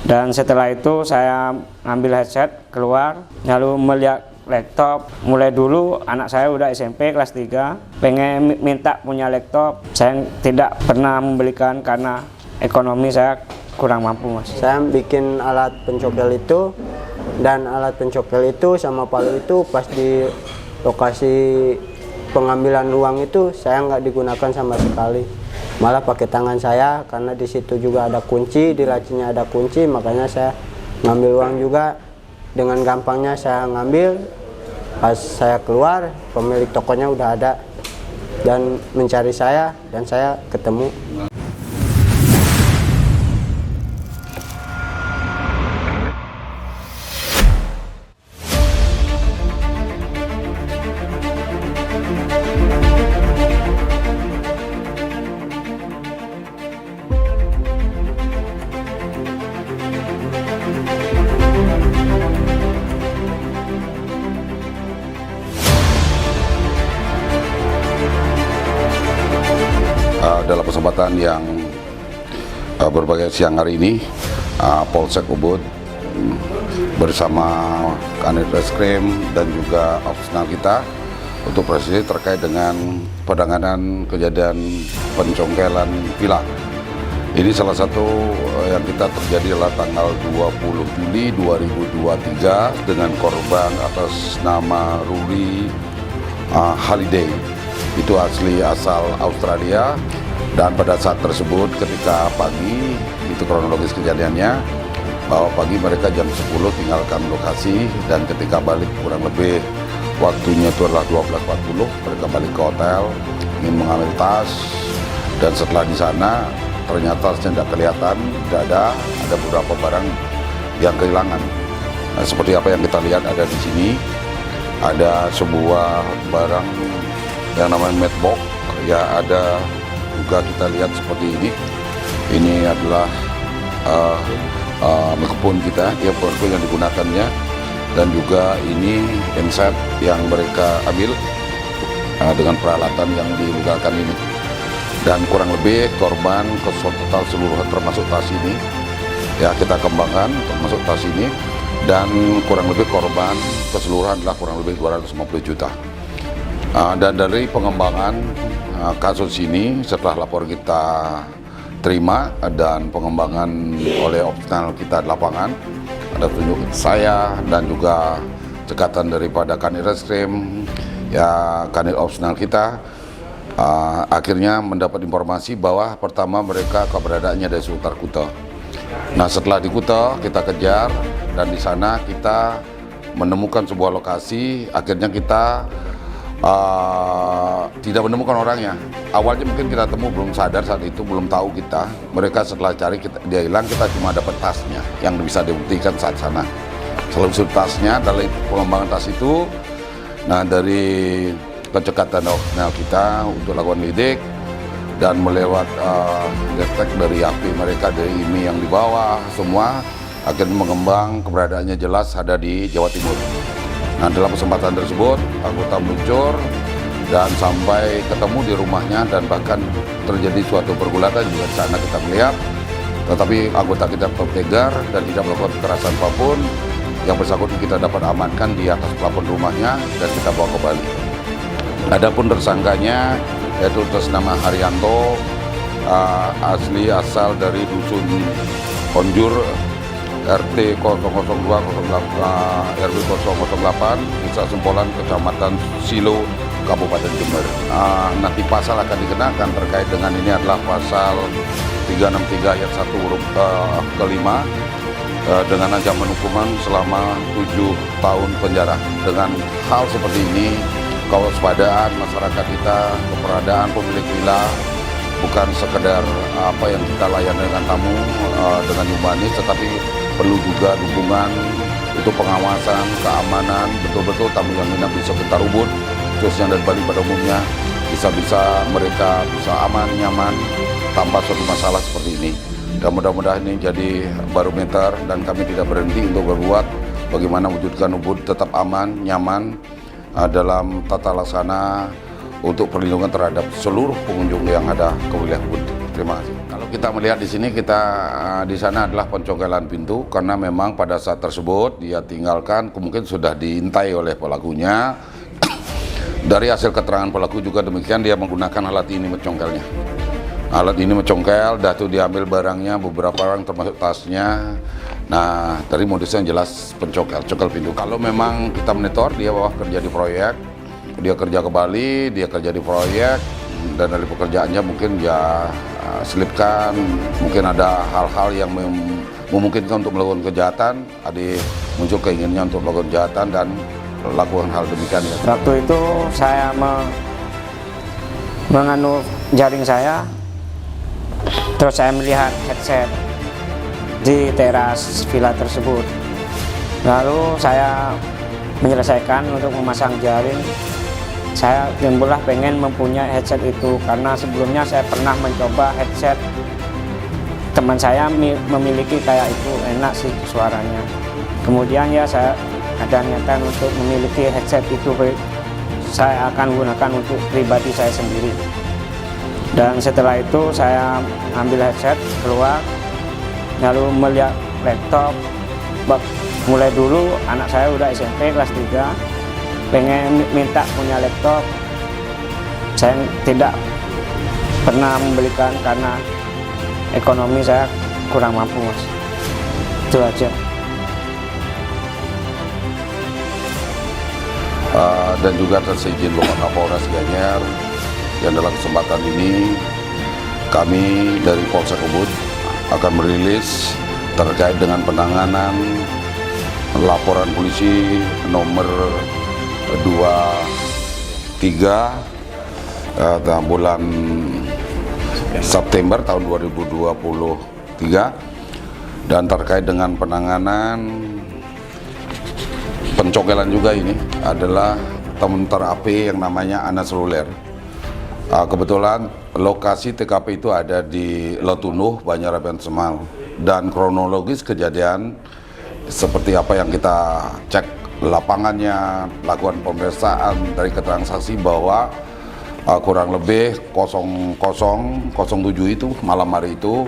Dan setelah itu saya ngambil headset keluar, lalu melihat laptop. Mulai dulu anak saya udah SMP kelas 3, pengen minta punya laptop. Saya tidak pernah membelikan karena ekonomi saya kurang mampu, Mas. Saya bikin alat pencokel itu, dan alat pencokel itu sama palu itu pas di lokasi pengambilan uang itu saya nggak digunakan sama sekali. Malah pakai tangan saya, karena di situ juga ada kunci, di lacinya ada kunci, makanya saya ngambil uang juga. Dengan gampangnya saya ngambil, pas saya keluar pemilik tokonya udah ada dan mencari saya, dan saya ketemu. Dalam kesempatan yang berbagai siang hari ini, Polsek Ubud bersama Kanit Reskrim dan juga opsional kita untuk presisi terkait dengan penanganan kejadian pencongkelan villa. Ini salah satu yang kita terjadi adalah tanggal 20 Juli 2023 dengan korban atas nama Ruli Holiday. Itu asal Australia. Dan pada saat tersebut ketika pagi, itu kronologis kejadiannya, bahwa pagi mereka jam 10 tinggalkan lokasi, dan ketika balik kurang lebih waktunya itu adalah 12.40, mereka balik ke hotel, ingin mengambil tas, dan setelah di sana ternyata tidak kelihatan, tidak ada beberapa barang yang kehilangan. Nah, seperti apa yang kita lihat ada di sini, ada sebuah barang yang namanya matchbox, ya ada juga kita lihat seperti ini adalah mikrofon kita, earphone yang digunakannya, dan juga ini handset yang mereka ambil dengan peralatan yang dilegalkan ini. Dan kurang lebih korban total seluruhan termasuk tas ini, ya kita kembangkan termasuk tas ini, dan kurang lebih korban keseluruhan adalah kurang lebih 250 juta. Dan dari pengembangan kasus ini, setelah lapor kita terima dan pengembangan oleh opsional kita di lapangan, ada petunjuk saya dan juga cekatan daripada Kanit Reskrim, ya Kanit opsional kita, akhirnya mendapat informasi bahwa pertama mereka keberadaannya dari sekitar Kuta. Nah, setelah di Kuta kita kejar, dan di sana kita menemukan sebuah lokasi. Akhirnya kita tidak menemukan orangnya. Awalnya mungkin kita temu belum sadar saat itu, belum tahu kita. Mereka setelah cari dia hilang, kita cuma dapat tasnya yang bisa dibuktikan saat sana. Selalu tasnya dari pengembangan tas itu. Nah, dari kecekatan opsional kita untuk lakukan lidik dan melewat detek dari HP mereka, dari IMEI yang di bawah semua, akhirnya mengembang keberadaannya jelas ada di Jawa Timur. Nah, dalam kesempatan tersebut anggota meluncur dan sampai ketemu di rumahnya, dan bahkan terjadi suatu pergulatan juga di sana kita melihat. Tetapi anggota kita bertegar dan tidak melakukan kekerasan apapun. Yang bersangkutan kita dapat amankan di atas plafon rumahnya dan kita bawa ke Bali. Adapun tersangkanya yaitu atas nama Haryanto, asal dari dusun Konjur, RT 002 RW 008, Desa Sempolan, Kecamatan Silo, Kabupaten Jember. Nanti pasal akan dikenakan terkait dengan ini adalah pasal 363 ayat 1 huruf kelima, dengan ancaman hukuman selama 7 tahun penjara. Dengan hal seperti ini, kewaspadaan masyarakat kita, keberadaan pemilik villa, bukan sekedar apa yang kita layani dengan tamu dengan humanis, tetapi perlu juga dukungan untuk pengawasan, keamanan, betul-betul tamu yang minat di sekitar Ubud, khususnya dari Bali pada umumnya, bisa mereka bisa aman, nyaman, tanpa suatu masalah seperti ini. Dan mudah-mudahan ini jadi barometer, dan kami tidak berhenti untuk berbuat bagaimana wujudkan Ubud tetap aman, nyaman dalam tata laksana untuk perlindungan terhadap seluruh pengunjung yang ada ke wilayah Ubud. Terima kasih. Kalau kita melihat di sini, di sana adalah pencongkelan pintu karena memang pada saat tersebut dia tinggalkan, mungkin sudah diintai oleh pelakunya. Dari hasil keterangan pelaku juga demikian, dia menggunakan alat ini mencongkelnya. Alat ini mencongkel, dah tuh diambil barangnya, beberapa orang termasuk tasnya. Nah, dari modusnya yang jelas congkel pintu. Kalau memang kita monitor, dia kerja di proyek, dia kerja ke Bali, dia kerja di proyek, dan dari pekerjaannya mungkin ya selipkan, mungkin ada hal-hal yang memungkinkan untuk melakukan kejahatan, ada muncul keinginannya untuk melakukan kejahatan dan lakukan hal demikian. Waktu itu saya menganu jaring saya, terus saya melihat headset di teras villa tersebut. Lalu saya menyelesaikan untuk memasang jaring. Saya timbullah pengen mempunyai headset itu karena sebelumnya saya pernah mencoba headset teman saya memiliki kayak itu, enak sih suaranya. Kemudian ya saya ada niatan untuk memiliki headset itu, saya akan gunakan untuk pribadi saya sendiri. Dan setelah itu saya ambil headset keluar, lalu melihat laptop. Mulai dulu anak saya udah SMP kelas 3, pengen minta punya laptop. Saya tidak pernah membelikan karena ekonomi saya kurang mampu, Mas. Itu aja. Dan juga atas izin Bapak Kapolres Gianyar, yang dalam kesempatan ini kami dari Polsek Ubud akan merilis terkait dengan penanganan laporan polisi nomor 23 bulan September tahun 2023, dan terkait dengan penanganan pencongkelan juga. Ini adalah teman terapi yang namanya Anas Ruler. Kebetulan lokasi TKP itu ada di Letunuh, Banjarmasin, Semal, dan kronologis kejadian seperti apa yang kita cek lapangannya, lakukan pemeriksaan dari keterangan saksi bahwa kurang lebih 00.07 itu malam hari itu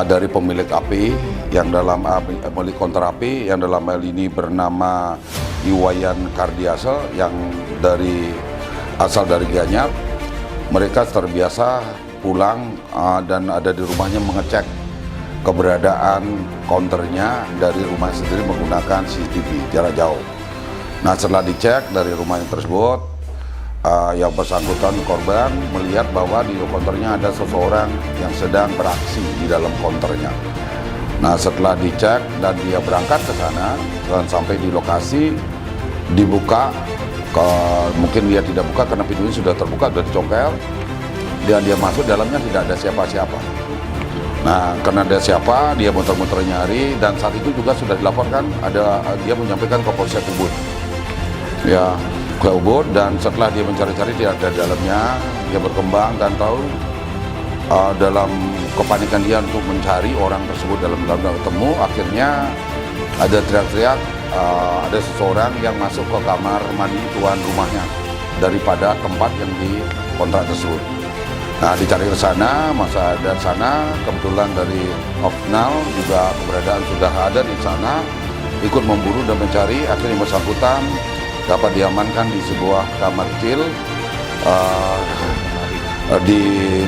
dari pemilik api yang dalam pemilik konter api yang dalam hal ini bernama Iwayan Kardiase yang asal dari Gianyar. Mereka terbiasa pulang dan ada di rumahnya mengecek keberadaan counternya dari rumah sendiri menggunakan CCTV jarak jauh. Nah, setelah dicek dari rumahnya tersebut, yang bersangkutan korban melihat bahwa di counternya ada seseorang yang sedang beraksi di dalam counternya. Nah, setelah dicek dan dia berangkat ke sana dan sampai di lokasi dibuka, mungkin dia tidak buka karena pintunya sudah terbuka, sudah dicongkel, dan dia masuk, dalamnya tidak ada siapa-siapa. Nah, karena ada siapa, dia muter-muter nyari, dan saat itu juga sudah dilaporkan, dia menyampaikan ke Polsek Ubud. Ya, ke Ubud, dan setelah dia mencari-cari tidak ada di dalamnya, dia berkembang dan tahu dalam kepanikan dia untuk mencari orang tersebut dalam ketemu, akhirnya ada teriak-teriak, ada seseorang yang masuk ke kamar mandi tuan rumahnya daripada tempat yang dikontrak tersebut. Nah, dicari ke sana, masa ada di sana, kebetulan dari Opnal juga keberadaan sudah ada di sana, ikut memburu dan mencari, akhirnya bersangkutan dapat diamankan di sebuah kamar kecil di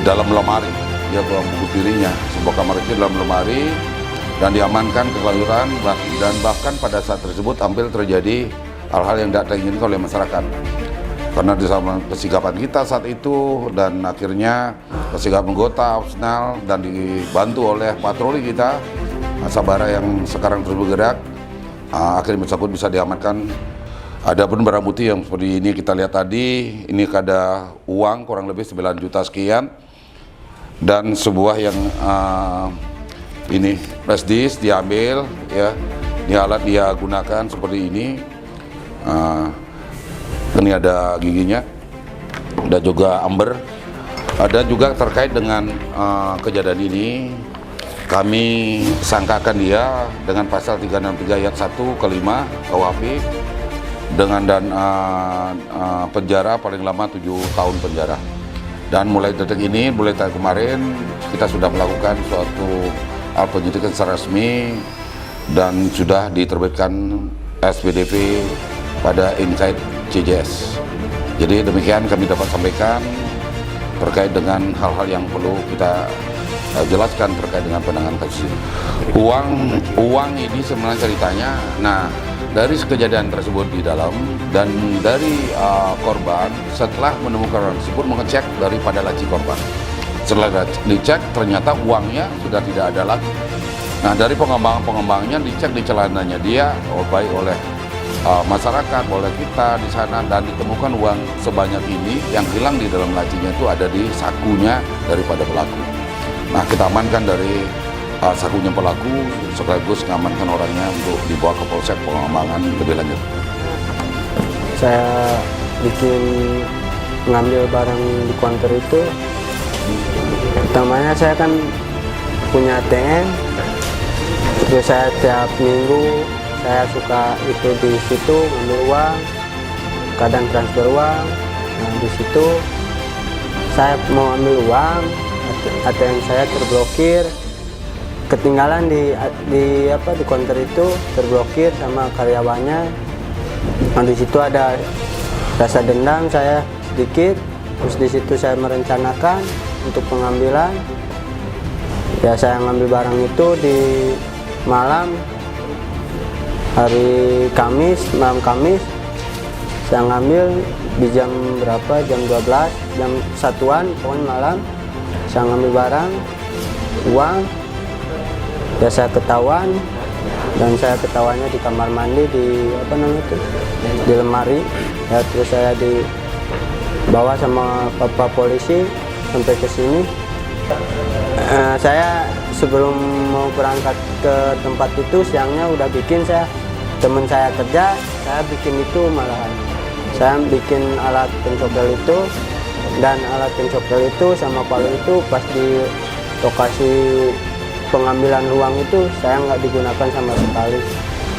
dalam lemari. Dia membungkus dirinya, sebuah kamar kecil dalam lemari, dan diamankan ke keluyuran, dan bahkan pada saat tersebut hampir terjadi hal-hal yang tidak diinginkan oleh masyarakat. Karena di kesigapan kita saat itu, dan akhirnya kesigapan anggota Opsnal dan dibantu oleh patroli kita Sabara yang sekarang terus bergerak, akhirnya bersangkutan bisa diamankan. Adapun barang bukti yang seperti ini kita lihat tadi, ini ada uang kurang lebih 9 juta sekian, dan sebuah yang ini flash disk diambil, ya, ini alat dia gunakan seperti ini. Ini ada giginya, ada juga amber, ada juga terkait dengan kejadian ini. Kami sangkakan dia dengan pasal 363 ayat 1 ke 5 KUHP dengan penjara paling lama 7 tahun penjara. Dan mulai detik ini, mulai tahun kemarin, kita sudah melakukan suatu penyidikan secara resmi dan sudah diterbitkan SPDP pada Insight CJS. Jadi demikian kami dapat sampaikan terkait dengan hal-hal yang perlu kita jelaskan terkait dengan penanganan kasus ini. Uang ini sebenarnya ceritanya, nah dari kejadian tersebut di dalam dan dari korban setelah menemukan orang tersebut mengecek daripada laci korban. Setelah dicek ternyata uangnya sudah tidak ada lagi. Nah dari pengembangannya dicek di celananya dia baik oleh masyarakat, oleh kita di sana, dan ditemukan uang sebanyak ini yang hilang di dalam lacinya itu ada di sakunya daripada pelaku. Nah kita amankan dari sakunya pelaku sekaligus mengamankan orangnya untuk dibawa ke polsek pengembangan lebih lanjut. Saya ngambil barang di counter itu, pertamanya saya kan punya ATM, terus saya tiap minggu saya suka itu di situ ngambil uang, kadang transfer uang. Nah di situ saya mau ambil uang, ATM saya terblokir, ketinggalan di counter itu, terblokir sama karyawannya. Nah di situ ada rasa dendam saya sedikit, terus di situ saya merencanakan untuk pengambilan. Ya saya ngambil barang itu di malam hari Kamis, malam Kamis saya ngambil di jam berapa, jam 12, jam 1-an pokoknya malam. Saya ngambil barang, uang, ya saya ketahuan, dan saya ketahuannya di kamar mandi di di lemari. Ya terus saya dibawa sama bapak polisi sampai ke sini. Saya sebelum mau berangkat ke tempat itu siangnya udah bikin, teman saya kerja, saya bikin itu malahan. Saya bikin alat pencokel itu, dan alat pencokel itu sama palu itu pas di lokasi pengambilan uang itu saya nggak digunakan sama sekali,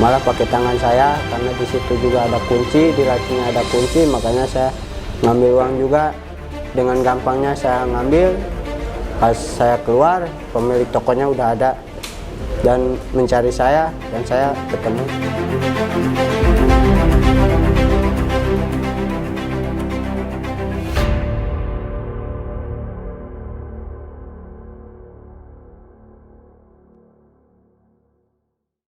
malah pakai tangan saya karena di situ juga ada kunci, di lacinya ada kunci, makanya saya ngambil uang juga dengan gampangnya saya ngambil. Pas saya keluar, pemilik tokonya udah ada dan mencari saya, dan saya ketemu.